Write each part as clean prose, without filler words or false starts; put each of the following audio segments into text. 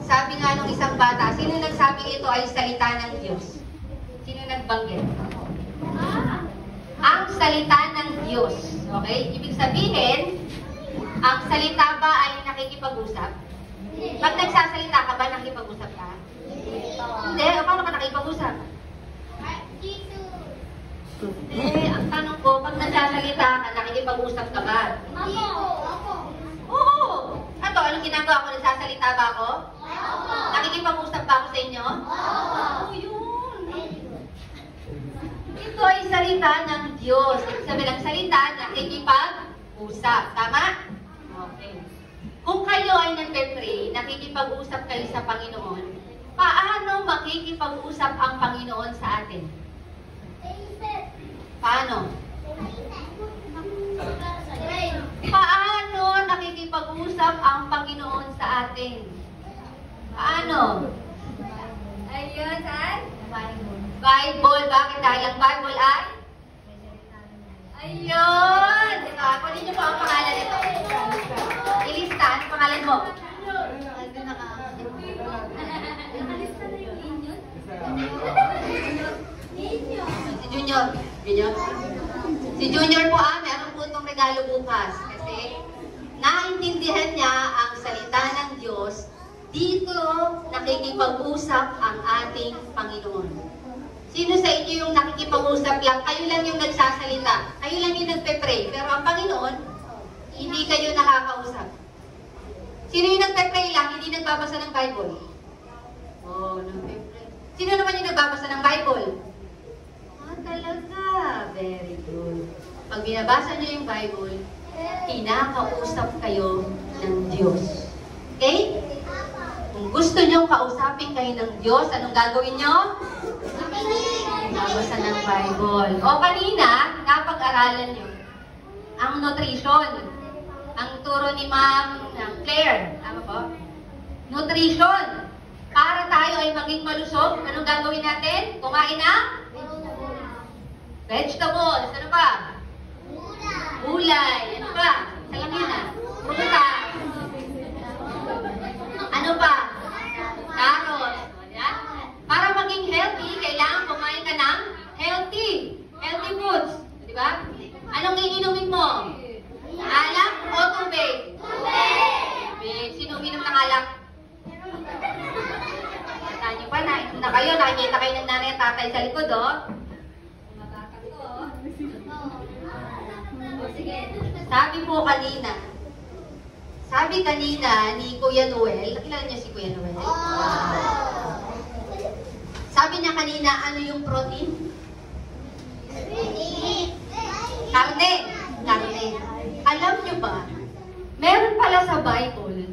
Sabi nga nung isang bata, sino nagsabing ito ay salita ng Diyos? Sino nagbanggit? Ang salita ng Diyos. Okay? Ibig sabihin, ang salita ba ay nakikipag-usap? Pag nagsasalita ka ba, nakikipag-usap ka? Hindi. Paano ka nakikipag-usap? Ang tanong ko, pag nagsasalita ka, nakikipag-usap ka ba? Oo. Ato, anong ginagawa ko? Nagsasalita ba ako? Nakikipag-usap ba ako sa inyo? Oo, yun. Ito ay salita ng Diyos. Ibig sabihin ng salita, nakikipag-usap. Tama? Okay. Kung kayo ay nagpe-pray, nakikipag-usap kayo sa Panginoon, paano makikipag-usap ang Panginoon sa atin? Paano? Paano nakikipag-usap ang Panginoon sa atin? Paano? Ayun, saan? Bible. Bakit? Dahil ang Bible ay? Ayun! Diba? Kunin niyo po ang pangalan nito. Ilista. Ano pangalan mo? Si Junior. Si Junior po meron po itong regalo bukas. Kasi naintindihan niya ang salita ng Diyos. Dito nakikipag-usap ang ating Panginoon. Sino sa inyo yung nakikipag-usap lang? Kayo lang yung nagsasalita. Kayo lang yung nagpe-pray. Pero ang Panginoon, hindi kayo nakakausap. Sino yung nagpe-pray lang, hindi nagbabasa ng Bible? Oh, nagpe-pray. Sino naman yung nagbabasa ng Bible? Talaga. Very good. Pag binabasa niyo yung Bible, kinakausap kayo ng Diyos. Okay? Kung gusto niyong kausapin kayo ng Diyos, anong gagawin niyo? Binabasa ng Bible. O kanina, napag-aralan niyo ang nutrition. Ang turo ni Ma'am Claire. Tama po? Nutrition. Para tayo ay maging malusog, anong gagawin natin? Kumain ng vegetables. Ano pa? Gulay. Ano pa? Salangina. Prutas. Ano pa? Carrots. Para maging healthy, kailangan kumain ka ng healthy foods. Diba? Anong iinumin mo? Alak o tubig? Tubig. Sino uminom ng alak? Saan nyo pa? Nainom na kayo. Nakikita kayo ng nanay at tatay sa likod, oh. Sabi kanina ni Kuya Noel, nakilala niyo si Kuya Noel? Sabi niya kanina, ano yung protein? Karne. Alam niyo ba, meron pala sa Bible,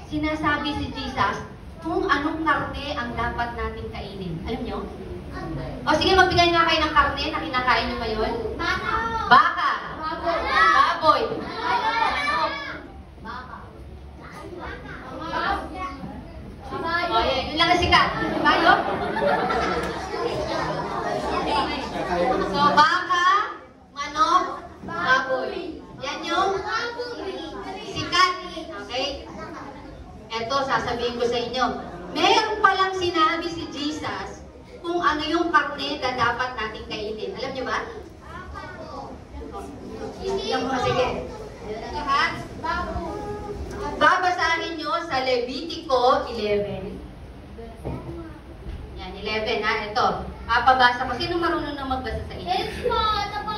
sinasabi si Jesus, kung anong karne ang dapat natin kainin. Alam niyo? O sige, magbigay nga kayo ng karne na kinakain niyo ngayon. Baka. Baboy. O yan, yun lang na sikat. Bayo? So, baka, manok, baboy. Yan yung sikat. Okay? Eto, sasabihin ko sa inyo. Meron palang sinabi si Jesus kung ano yung karne na dapat natin kainin. Alam niyo ba? Yan mo, sige. Lahat? Babasahin nyo sa Levitico 11. Yan, 11 ha. Ito. Papabasa ko. Sino marunong na magbasa sa inyo? Yes po, ito po.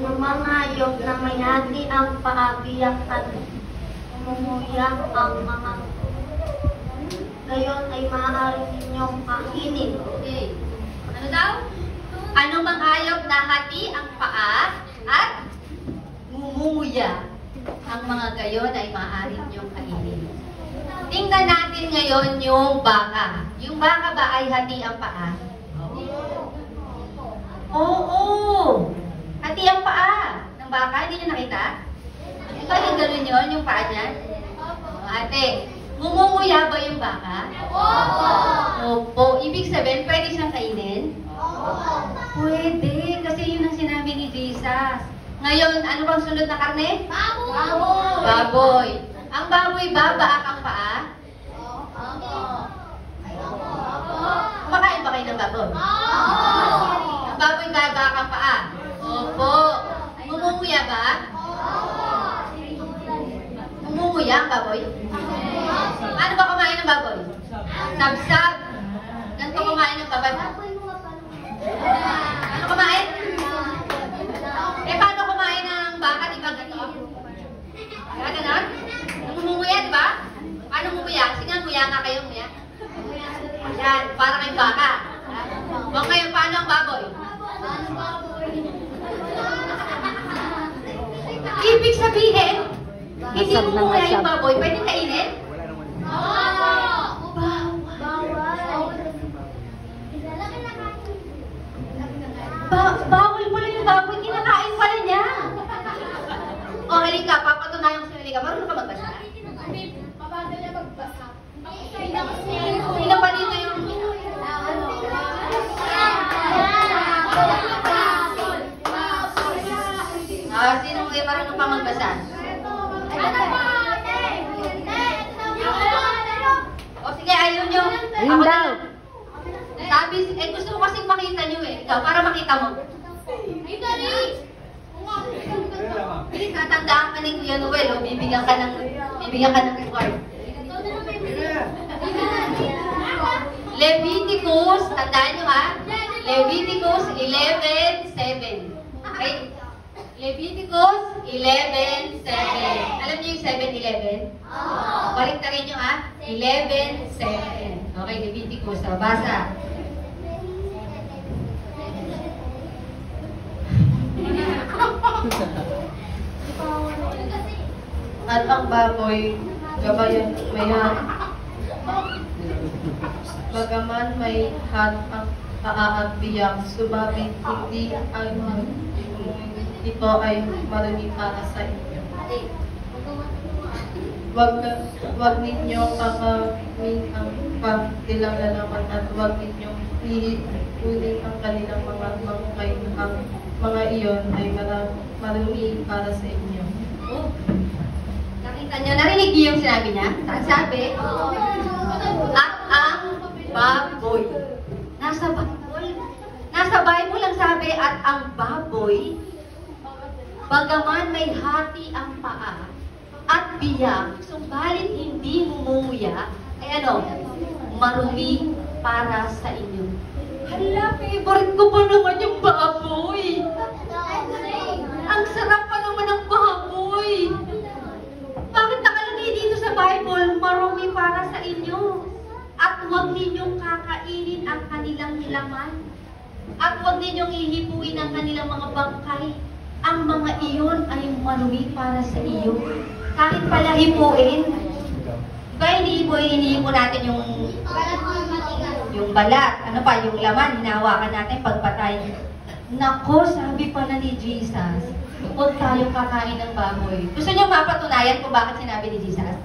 Ang mga hayop na may hati ang paabiyak at umumuyak ang mga gayon ay maaari ninyong kainin. Okay. Ano daw? Ano mang hayop na hati ang paa at mumuya, ang mga gayon ay maaari niyong kainin. Tingnan natin ngayon yung baka. Yung baka ba ay hati ang paa? Oo! Hati ang paa ng baka. Hindi niyo nakita? Ito yung gano'n yun, yung paa niya. Ate, Ngumunguya ba yung baka? Opo. Ibig sabihin, pwede siyang kainin? Pwede, kasi yun ang sinabi ni Jesus. Ngayon, ano bang sunod na karne? Baboy. Ang baboy ba, baak ang paa? Kumakain ba kayo ng baboy? Ang baboy ba, baak ang paa? Opo. Ngumunguya ba? Ngumunguya ang baboy? Ano ba kumain ng baboy? Sabsab. Ganito kumain ng baboy? Ano kumain? Paano kumain ng baka? Di ba ganito? Kaya ganon? Ngumunguya, di ba? Paano ngumunguya? Kasi nga, nguya nga kayo, nguya. Ayan, para kayong baka. O ngayon, paano ang baboy? Ibig sabihin, hindi ngumunguya yung baboy, pwede kainin? Bawal pala yung baboy, kinakain pala niya. O, halika, papatunayan ko sa halika. Marunong ka magbasa? Mabagal na magbasa. Sino pa dito yung... sinong may marunong pa magbasa? O sige, ayaw nyo. Ako na. Sabi, gusto ko kasing makita nyo ikaw, para makita mo. Tatandaan ka ni Kuya Noel, bibigyan ka ng reward. Leviticus, tandaan nyo ha? Leviticus 11:7. Okay? Leviticus 11:7. Alam niyo yung 7-11? Balik na rin nyo ha? 11:7. Okay, Leviticus. Basa. At ang baboy, gabayan bagaman may hat ang paaagbiyak, subalit hindi ay ito ay marami para sa inyo. Wag ninyo kakamin ang pagdilang lalaman at wag ninyo ihipunin ang kanilang mga mangkay. Ang mga iyon ay marami para sa inyo. Oh. Nakita niyo, narinig niyo yung sinabi niya? Sabi, at ang baboy. Nasa Bible lang sabi, at ang baboy, bagaman may hati ang paa at biyak, subalit hindi ngumunguya, ay ano, marumi para sa inyo. Hala, favorite ko pa naman yung baboy. Ang sarap pa naman ng baboy. Bakit nakalagay dito sa Bible, marumi para sa inyo? At huwag ninyong kakainin ang kanilang laman. At huwag ninyong ihipuin ang kanilang mga bangkay. Ang mga iyon ay marumi para sa iyo. Kahit pala hipuin, diba hinihipo natin yung balat, ano pa, yung laman, hinahawakan natin pagpatay. Nako, sabi pala ni Jesus, huwag tayong kakain ng baboy. Gusto niyo mapatunayan kung bakit sinabi ni Jesus?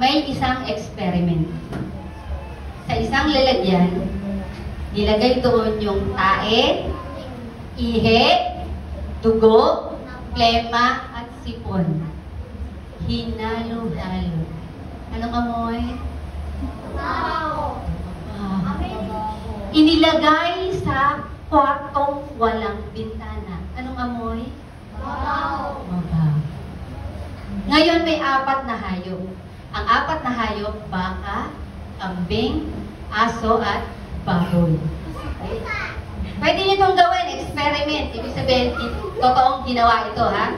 May isang experiment. Sa isang lalagyan, nilagay doon yung tae, ihe, dugo, plema, at sipon. Hinalo-halo. Anong amoy? Inilagay sa kwartong walang bintana. Anong amoy? Mabaw. Ngayon may 4 na hayop. Ang 4 na hayop, baka, kambing, aso, at baboy. Okay? Pwede nyo itong gawin, experiment. Ibig sabihin, totoong ginawa ito, ha?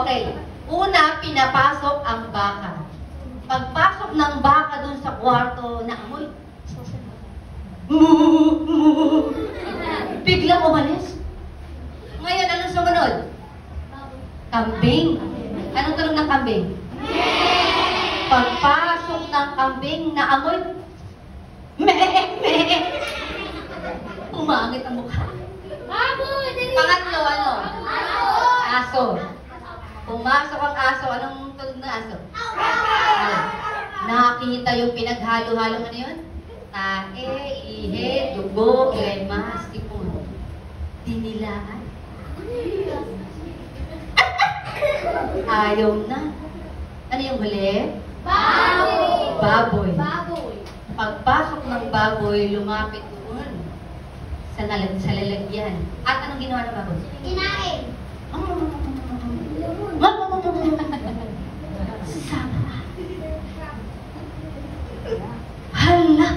Okay. Una, pinapasok ang baka. Pagpasok ng baka dun sa kwarto na amoy, biglang umalis. Ngayon, anong sumunod? Kambing. Anong tunog ng kambing? Pagpasok ng kambing na amoy, umangit ang mukha. Pangatlo, ano? Aso. Pumasok ang aso. Anong tunog ng aso? Nakita yung pinaghalo-halo ano yun? Tae, ihe, dugo, lema, sipon. Dinilaan. Ayaw na. Ano yung huli? Baboy. Pagpasok ng baboy, lumapit doon sa lalagyan. At anong ginawa ng baboy? Kinain. Hala!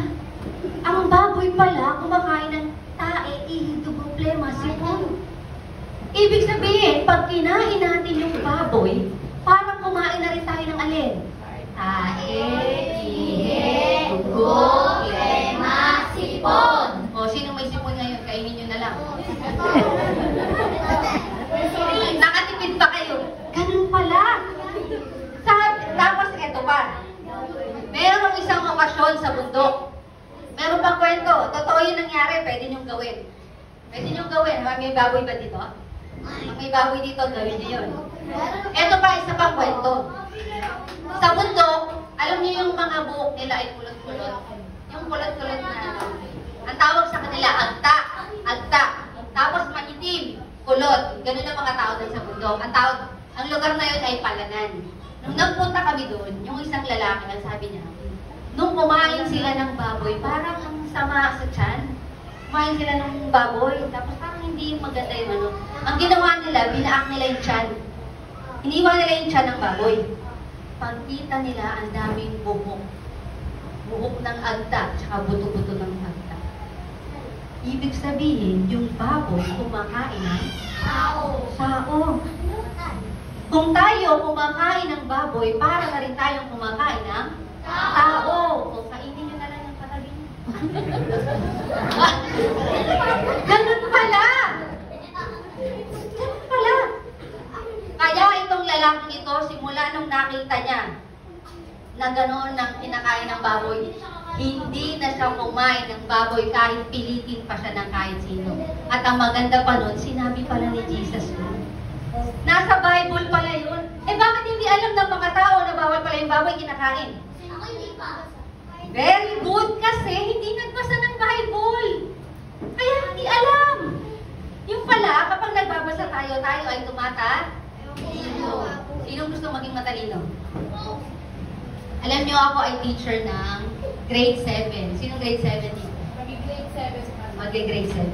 Ang baboy pala kumakain ng tae, ihi, dugo, plema, sipon. Ibig sabihin, pag kinain natin yung baboy, parang kumain na rin tayo ng alin? Tae, ihi, dugo, plema, sipon. O, sino may sipon ngayon? Kainin nyo na lang. Nakatipid pa kayo. Ganun pala. Tapos eto pa. Merong isang okasyon sa bundok. Meron pang kwento. Totoo yung nangyari, pwede niyong gawin. Pwede niyong gawin. May baboy ba dito? May baboy dito, gawin niyo yun. Eto pa, isa pang kwento. Sa bundok, alam niyo yung mga buhok nila ay kulot-kulot. Yung kulot-kulot na, ang tawag sa kanila, agta. Agta. Tapos manitim, kulot. Ganun ang mga tao doon sa bundok. Ang lugar na yun ay Palanan. Nung nagpunta kami doon, yung isang lalaki, ang sabi niya, nung kumain sila ng baboy, parang ang sama sa tiyan. Kumain sila ng baboy, tapos parang hindi maganda yung ano. Ang ginawa nila, binaak nila yung tiyan. Iniwan nila yung tiyan ng baboy. Pagkita nila, ang daming buhok. Buhok ng agta, tsaka buto-buto ng agta. Ibig sabihin, yung baboy kumakain ng sao. Kung tayo kumakain ng baboy, para na rin tayong kumakain ng tao. O kainin nyo na lang yung katabi nyo. Ganun pala! Ganun pala! Kaya itong lalaking ito, simula nung nakita niya na gano'n ang kinakain ng baboy, hindi na siya kumain ng baboy kahit pilitin pa siya ng kahit sino. At ang maganda pa nun, sinabi pala ni Jesus nun. Nasa Bible pala yun. Eh bakit hindi alam ng mga tao na bawal pala yung baboy kinakain? Very good kasi hindi nagbasa ng Bible. Kaya hindi alam. Yung pala, kapag nagbabasa tayo, tayo ay tumatalino. Sinong gusto maging matalino? Alam niyo ako ay teacher ng grade 7. Sinong grade 7 dito? Mag-grade 7.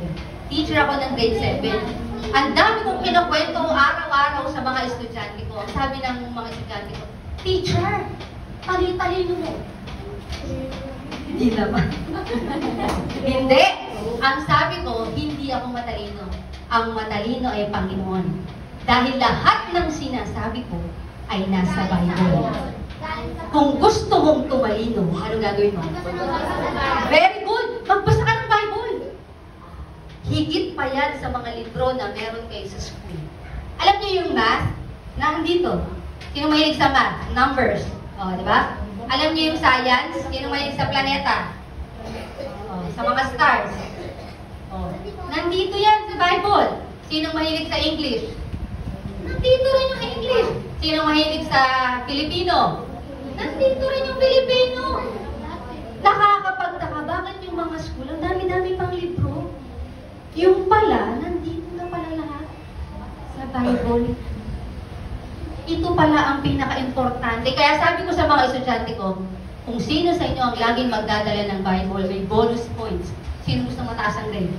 Teacher ako ng grade 7. Ang dami kong kinukwento araw-araw sa mga estudyante ko. Ang sabi ng mga estudyante ko, Teacher, talino mo. Hindi naman. Hindi. Ang sabi ko, hindi ako matalino. Ang matalino ay Panginoon. Dahil lahat ng sinasabi ko ay nasa Bible. Kung gusto mong tumalino, anong gagawin mo? Very good. Magbasa ka ng Bible. Higit pa yan sa mga libro na meron kayo sa school. Alam niyo yung math? Nandito. Sino mahilig sa math? Numbers. O, di ba? Alam niyo yung science? Sino mahilig sa planeta? O, sa mga stars. O, nandito yan sa Bible. Sino mahilig sa English? Nandito rin yung English. Sino mahilig sa Filipino? Nandito rin yung Filipino. Nakakapagtaka, bakit yung mga school, ang dami-dami pang libro? Yung pala, nandito na pala lahat sa Bible. Ito pala ang pinaka-importante. Kaya sabi ko sa mga estudyante ko, kung sino sa inyo ang laging magdadala ng Bible, may bonus points. Sino gusto mataas ang grade?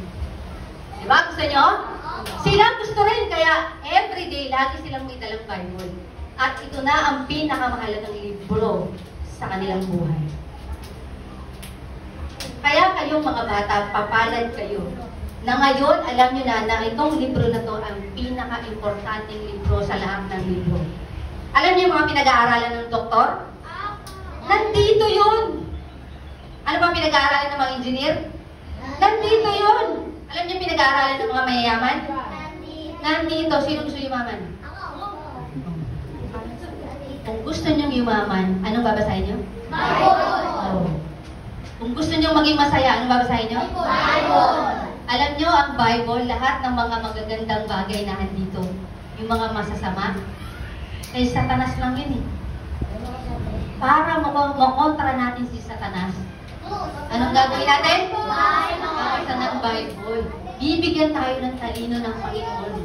Diba? Gusto nyo? Sila gusto rin, kaya everyday, lagi silang may dalang Bible. At ito na ang pinakamahalagang libro sa kanilang buhay. Kaya kayong mga bata, papalad kayo. Na ngayon, alam nyo na itong libro na to ang pinaka-importanting libro sa lahat ng libro. Alam niyo yung mga pinag-aaralan ng doktor? Nandito yun! Ano ba pinag-aaralan ng mga engineer? Nandito yun! Alam niyo pinag-aaralan ng mga mayayaman? Nandito. Sino gusto yumaman? Kung gusto niyong yumaman, anong babasahin niyo? Bible! Oh. Kung gusto niyong maging masaya, anong babasahin niyo? Bible! Alam niyo, ang Bible, lahat ng mga magagandang bagay na andito, yung mga masasama, eh, Satanas lang yun eh. para makontra natin si Satanas. Anong gagawin natin? Basa ng Bible. Bibigyan tayo ng talino ng Panginoon.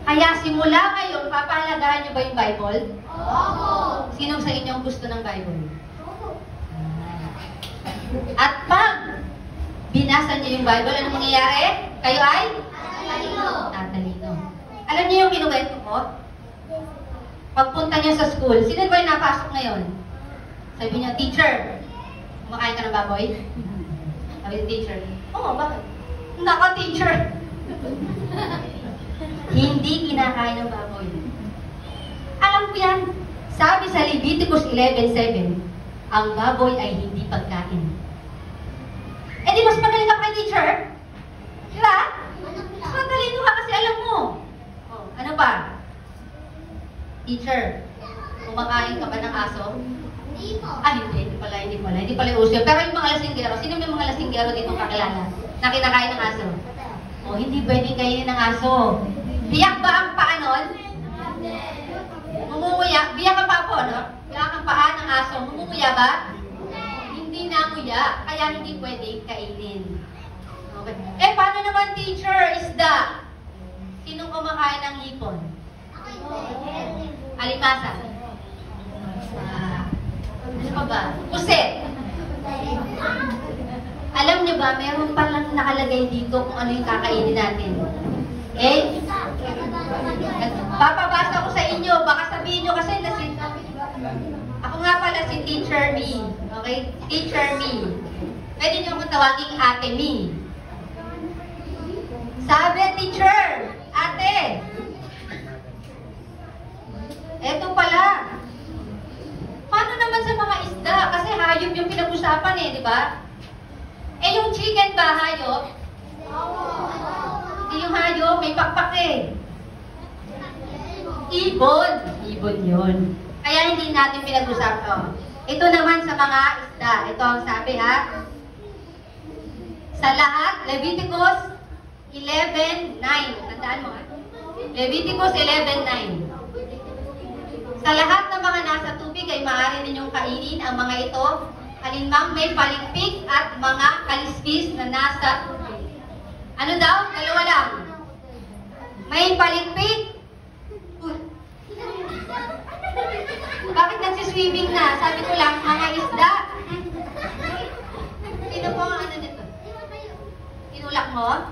Kaya simula ngayon, papahalagahan niyo ba yung Bible? Sino sa inyo ang gusto ng Bible? At pag binasa niyo yung Bible, anong mangyayari? Kayo ay? Tatalino. Alam niyo yung kinuwento ko? Pagpunta niyo sa school, sino ba yung napasok ngayon? Sabi niya, teacher, kumakain ka ng baboy? Sabi ng teacher, oo, bakit? Naka, teacher! Hindi kinakain ng baboy. Alam ko yan. Sabi sa Leviticus 11:7, ang baboy ay hindi pagkain. Eh di mas magaling ka kay teacher? Di ba? Mas matalino ka kasi alam mo. Oh, ano pa? Teacher, kumakain ka ba ng aso? Hindi pala uso. Pero yung mga lasinggero, sino may mga lasinggero dito kakilala na kinakain ng aso? Oh, hindi pwedeng kainin ng aso. Biyak ba ang paa nun? Mumumuya. Biyak ang paa po, no? Biyak ang paa ng aso. Mumumuya ba? Hindi namuya. Kaya hindi pwedeng kainin. Okay. Eh, paano naman, teacher, isda? Sinong kumakain ng hipon? Alimasa. Ano pa ba? Puset. Alam niyo ba, meron palang nakalagay dito kung ano yung kakainin natin. Okay? Papabasa ko sa inyo, baka sabihin nyo kasi ako nga pala si Teacher Me. Okay? Teacher Me. Pwede nyo akong tawaging Ate Me. Sabi, teacher, ate. Eto pala. Paano naman sa mga isda? Kasi hayop yung pinag-usapan eh, di ba? Eh yung chicken ba, hayop? Hindi yung hayop, may pakpak eh. Ibon. Ibon yun. Kaya hindi natin pinag-usapan. Ito naman sa mga isda. Ito ang sabi ha. Sa lahat, Leviticus 11:9. Tandaan mo ha. Leviticus 11:9. Sa lahat ng mga nasa tubig ay maaari ninyong kainin ang mga ito, alinmang may palikpik at mga kaliskis na nasa tubig. Ano daw? Dalawa lang. May palikpik. Bakit nagsiswimming na? Sabi ko lang, mga isda. Sino po ang ano nito? Tinulak mo?